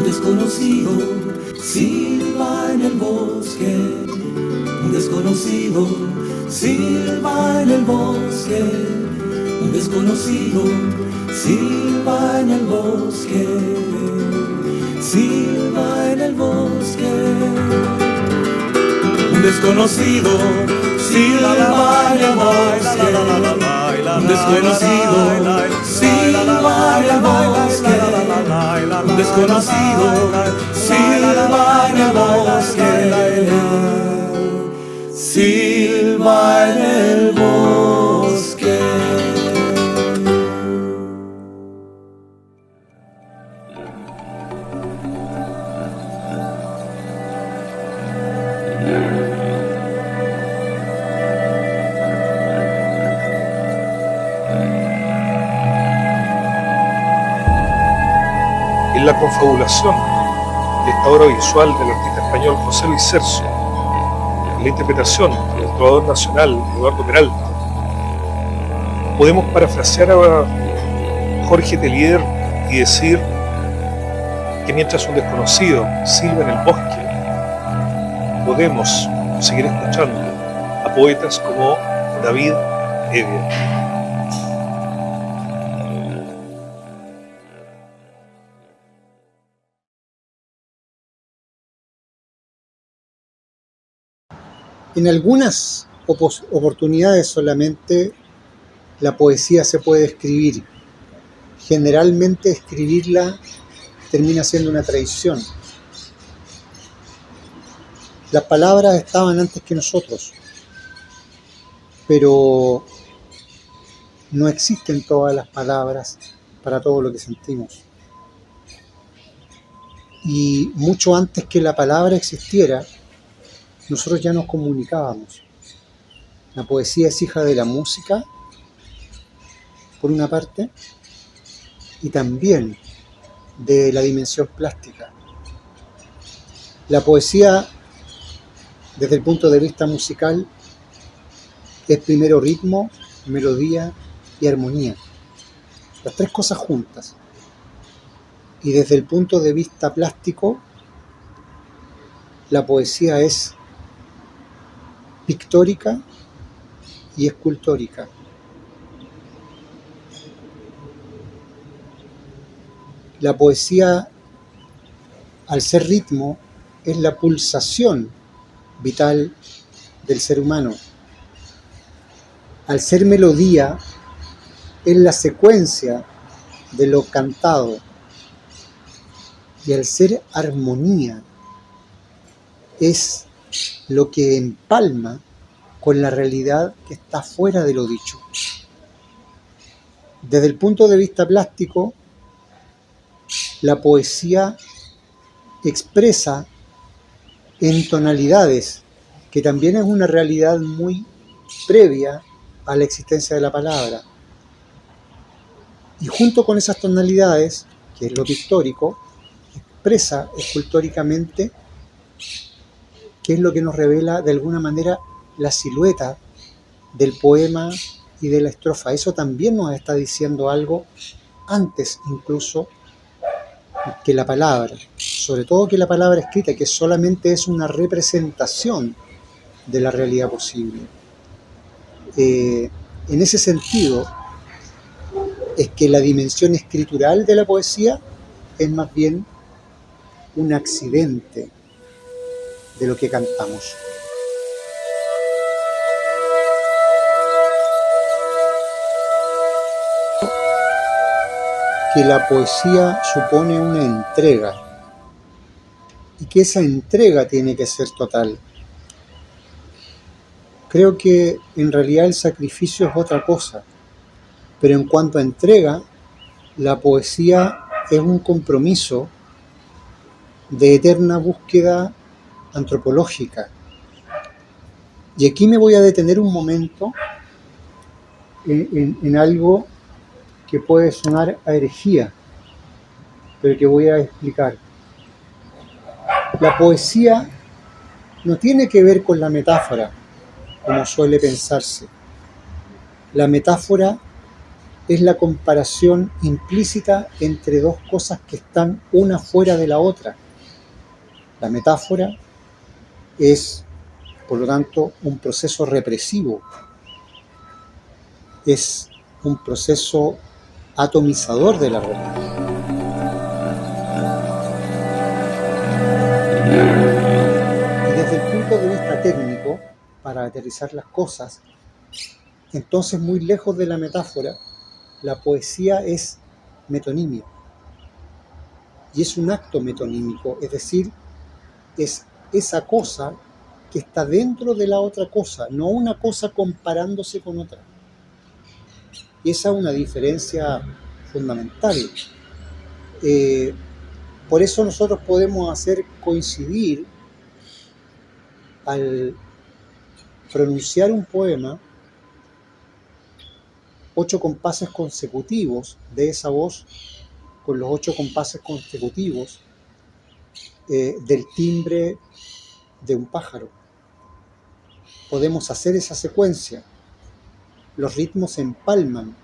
desconocido silba en el bosque, un desconocido silba en el bosque, un desconocido silba en el bosque, silba en el bosque. Un desconocido silba en el bosque, un desconocido silba en el bosque, un desconocido silba en el bosque, silba en el bosque. En la confabulación de esta obra visual del artista español José Luis Cerzo, en la interpretación del trovador nacional Eduardo Peralta, podemos parafrasear a Jorge Tellier y decir que mientras un desconocido silba en el bosque, podemos seguir escuchando a poetas como David Hevia. En algunas oportunidades solamente la poesía se puede escribir. Generalmente escribirla termina siendo una traición. Las palabras estaban antes que nosotros, pero no existen todas las palabras para todo lo que sentimos. Y mucho antes que la palabra existiera, nosotros ya nos comunicábamos. La poesía es hija de la música, por una parte, y también de la dimensión plástica. La poesía, desde el punto de vista musical, es primero ritmo, melodía y armonía. Las tres cosas juntas. Y desde el punto de vista plástico, la poesía es pictórica y escultórica. La poesía, al ser ritmo, es la pulsación vital del ser humano. Al ser melodía, es la secuencia de lo cantado. Y al ser armonía, es lo que empalma con la realidad que está fuera de lo dicho. Desde el punto de vista plástico, la poesía expresa en tonalidades, que también es una realidad muy previa a la existencia de la palabra. Y junto con esas tonalidades, que es lo pictórico, expresa escultóricamente qué es lo que nos revela de alguna manera la silueta del poema y de la estrofa. Eso también nos está diciendo algo antes incluso que la palabra, sobre todo que la palabra escrita, que solamente es una representación de la realidad posible. En ese sentido, es que la dimensión escritural de la poesía es más bien un accidente de lo que cantamos. Que la poesía supone una entrega y que esa entrega tiene que ser total. Creo que en realidad el sacrificio es otra cosa, pero en cuanto a entrega, la poesía es un compromiso de eterna búsqueda antropológica. Y aquí me voy a detener un momento en algo que puede sonar a herejía, pero que voy a explicar. La poesía no tiene que ver con la metáfora, como suele pensarse. La metáfora es la comparación implícita entre dos cosas que están una fuera de la otra. La metáfora es, por lo tanto, un proceso represivo, es un proceso atomizador de la realidad. Y desde el punto de vista técnico, para aterrizar las cosas, entonces muy lejos de la metáfora, la poesía es metonimia. Y es un acto metonímico, es decir, es esa cosa que está dentro de la otra cosa, no una cosa comparándose con otra. Y esa es una diferencia fundamental. Por eso nosotros podemos hacer coincidir, al pronunciar un poema, 8 compases consecutivos de esa voz, con los 8 compases consecutivos del timbre de un pájaro. Podemos hacer esa secuencia. Los ritmos se empalman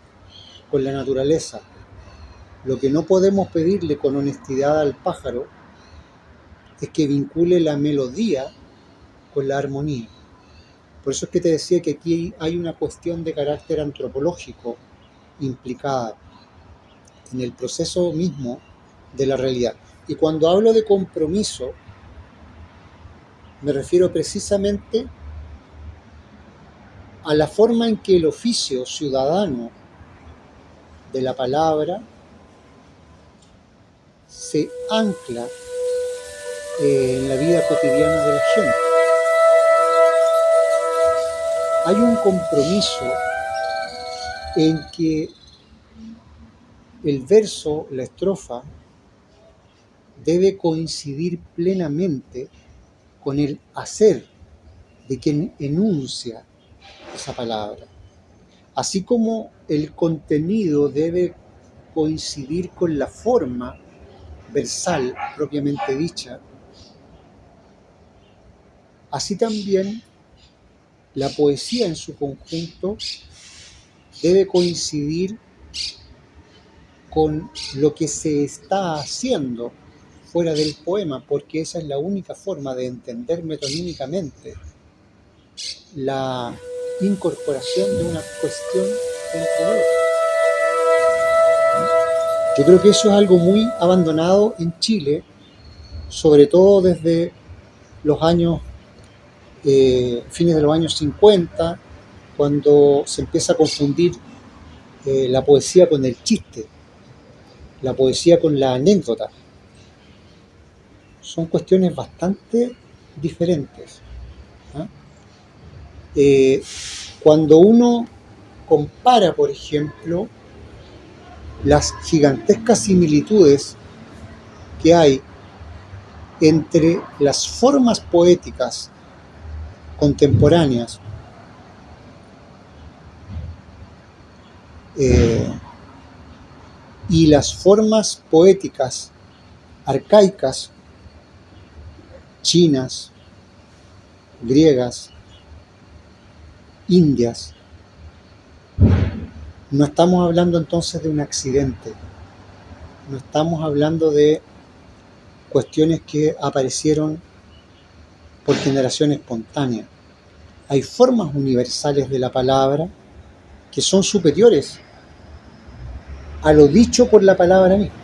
con la naturaleza. Lo que no podemos pedirle con honestidad al pájaro es que vincule la melodía con la armonía. Por eso es que te decía que aquí hay una cuestión de carácter antropológico implicada en el proceso mismo de la realidad. Y cuando hablo de compromiso, me refiero precisamente a la forma en que el oficio ciudadano de la palabra se ancla en la vida cotidiana de la gente. Hay un compromiso en que el verso, la estrofa, debe coincidir plenamente con el hacer de quien enuncia esa palabra. Así como el contenido debe coincidir con la forma versal propiamente dicha, así también la poesía en su conjunto debe coincidir con lo que se está haciendo fuera del poema, porque esa es la única forma de entender metonímicamente la incorporación de una cuestión dentro de otra. Yo creo que eso es algo muy abandonado en Chile, sobre todo desde los años, fines de los años 50, cuando se empieza a confundir la poesía con el chiste, la poesía con la anécdota. Son cuestiones bastante diferentes. Cuando uno compara, por ejemplo, las gigantescas similitudes que hay entre las formas poéticas contemporáneas y las formas poéticas arcaicas, chinas, griegas, indias, no estamos hablando entonces de un accidente, no estamos hablando de cuestiones que aparecieron por generación espontánea. Hay formas universales de la palabra que son superiores a lo dicho por la palabra misma.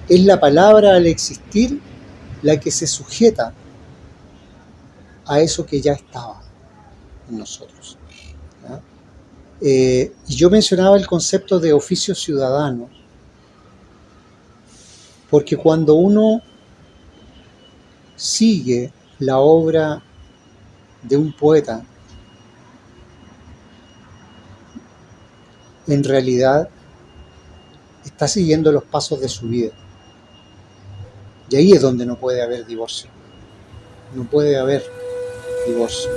Es la palabra al existir la que se sujeta a eso que ya estaba en nosotros. Y yo mencionaba el concepto de oficio ciudadano, porque cuando uno sigue la obra de un poeta, en realidad está siguiendo los pasos de su vida. Y ahí es donde no puede haber divorcio. No puede haber divorcio.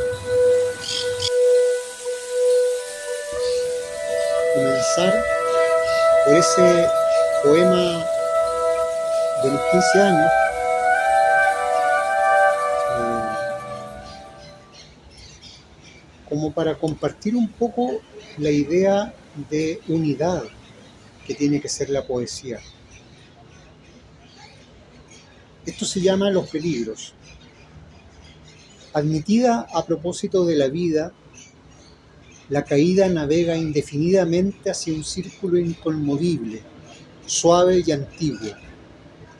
Comenzar por ese poema de los 15 años, como para compartir un poco la idea de unidad que tiene que ser la poesía. Esto se llama Los Peligros. Admitida a propósito de la vida, la caída navega indefinidamente hacia un círculo inconmovible, suave y antiguo.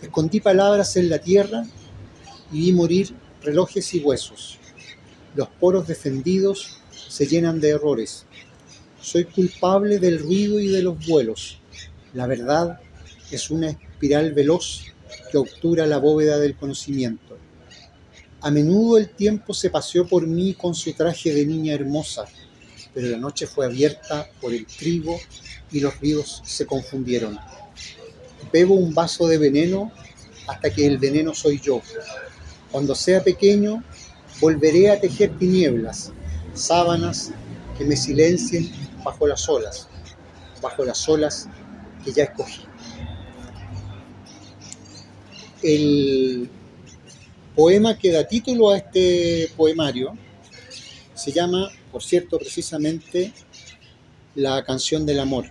Escondí palabras en la tierra y vi morir relojes y huesos. Los poros defendidos se llenan de errores. Soy culpable del ruido y de los vuelos. La verdad es una espiral veloz que obtura la bóveda del conocimiento. A menudo el tiempo se paseó por mí con su traje de niña hermosa, pero la noche fue abierta por el trigo y los ríos se confundieron. Bebo un vaso de veneno hasta que el veneno soy yo. Cuando sea pequeño, volveré a tejer tinieblas, sábanas que me silencien bajo las olas que ya escogí. El poema que da título a este poemario se llama, por cierto, precisamente La canción del amor,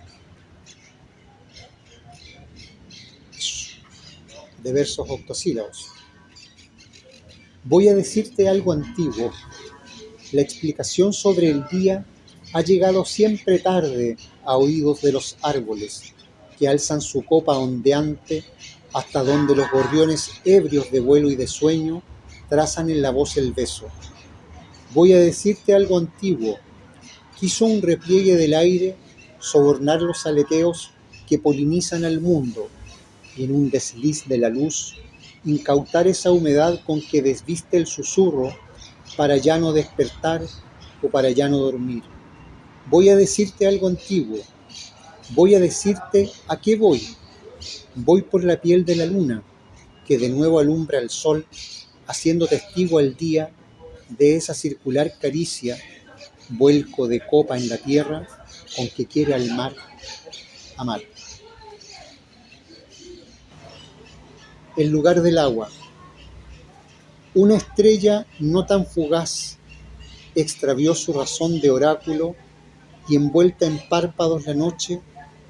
de versos octosílabos. Voy a decirte algo antiguo. La explicación sobre el día ha llegado siempre tarde a oídos de los árboles, que alzan su copa ondeante hasta donde los gorriones ebrios de vuelo y de sueño trazan en la voz el beso. Voy a decirte algo antiguo. Quiso un repliegue del aire sobornar los aleteos que polinizan al mundo y en un desliz de la luz incautar esa humedad con que desviste el susurro para ya no despertar o para ya no dormir. Voy a decirte algo antiguo. Voy a decirte a qué voy. Voy por la piel de la luna, que de nuevo alumbra el sol, haciendo testigo al día de esa circular caricia, vuelco de copa en la tierra, con que quiere al mar amar. El lugar del agua. Una estrella no tan fugaz extravió su razón de oráculo y envuelta en párpados la noche,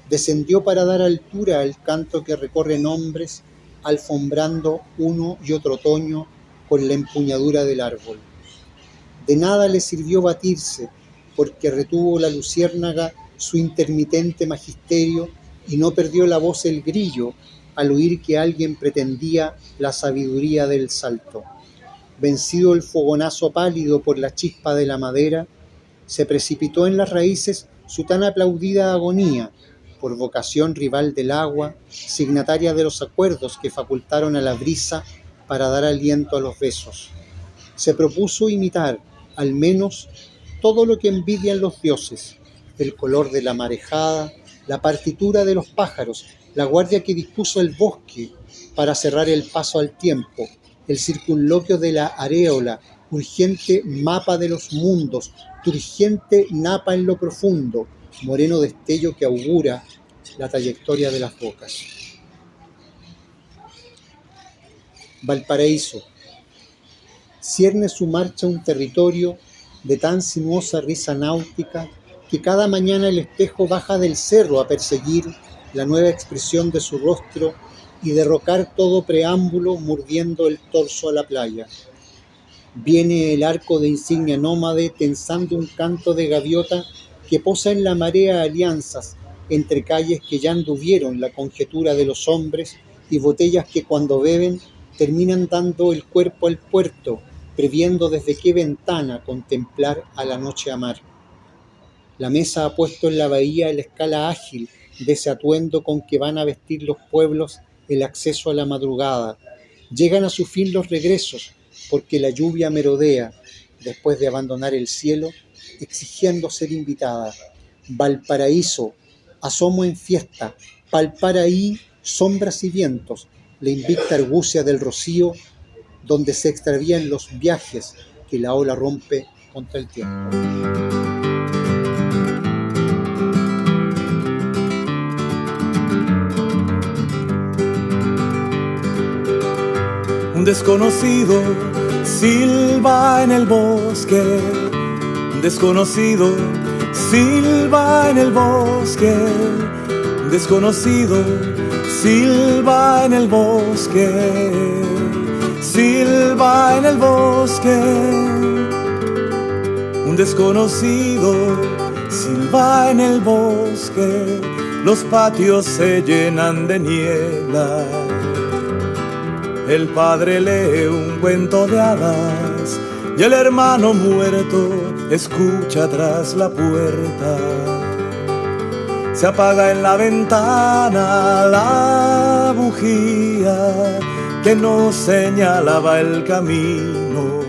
descendió para dar altura al canto que recorre nombres, alfombrando uno y otro otoño con la empuñadura del árbol. De nada le sirvió batirse, porque retuvo la luciérnaga su intermitente magisterio y no perdió la voz el grillo al oír que alguien pretendía la sabiduría del salto. Vencido el fogonazo pálido por la chispa de la madera, se precipitó en las raíces su tan aplaudida agonía, por vocación rival del agua, signataria de los acuerdos que facultaron a la brisa para dar aliento a los besos. Se propuso imitar, al menos, todo lo que envidian los dioses: el color de la marejada, la partitura de los pájaros, la guardia que dispuso el bosque para cerrar el paso al tiempo, el circunloquio de la areola, urgente mapa de los mundos, turgente napa en lo profundo, moreno destello que augura la trayectoria de las bocas. Valparaíso. Cierne su marcha un territorio de tan sinuosa risa náutica que cada mañana el espejo baja del cerro a perseguir la nueva expresión de su rostro y derrocar todo preámbulo mordiendo el torso a la playa. Viene el arco de insignia nómade tensando un canto de gaviota que posa en la marea alianzas entre calles que ya anduvieron la conjetura de los hombres y botellas que cuando beben terminan dando el cuerpo al puerto, previendo desde qué ventana contemplar a la noche amar. La mesa ha puesto en la bahía la escala ágil de ese atuendo con que van a vestir los pueblos el acceso a la madrugada. Llegan a su fin los regresos, porque la lluvia merodea, después de abandonar el cielo, exigiendo ser invitada. Valparaíso, asomo en fiesta, palpar ahí sombras y vientos, la invicta argucia del rocío, donde se extravían los viajes que la ola rompe contra el tiempo. Un desconocido silba en el bosque, desconocido silba en el bosque, desconocido silba en el bosque, silba en el bosque. Un desconocido silba en el bosque, los patios se llenan de niebla. El padre lee un cuento de hadas y el hermano muerto escucha tras la puerta. Se apaga en la ventana la bujía que nos señalaba el camino.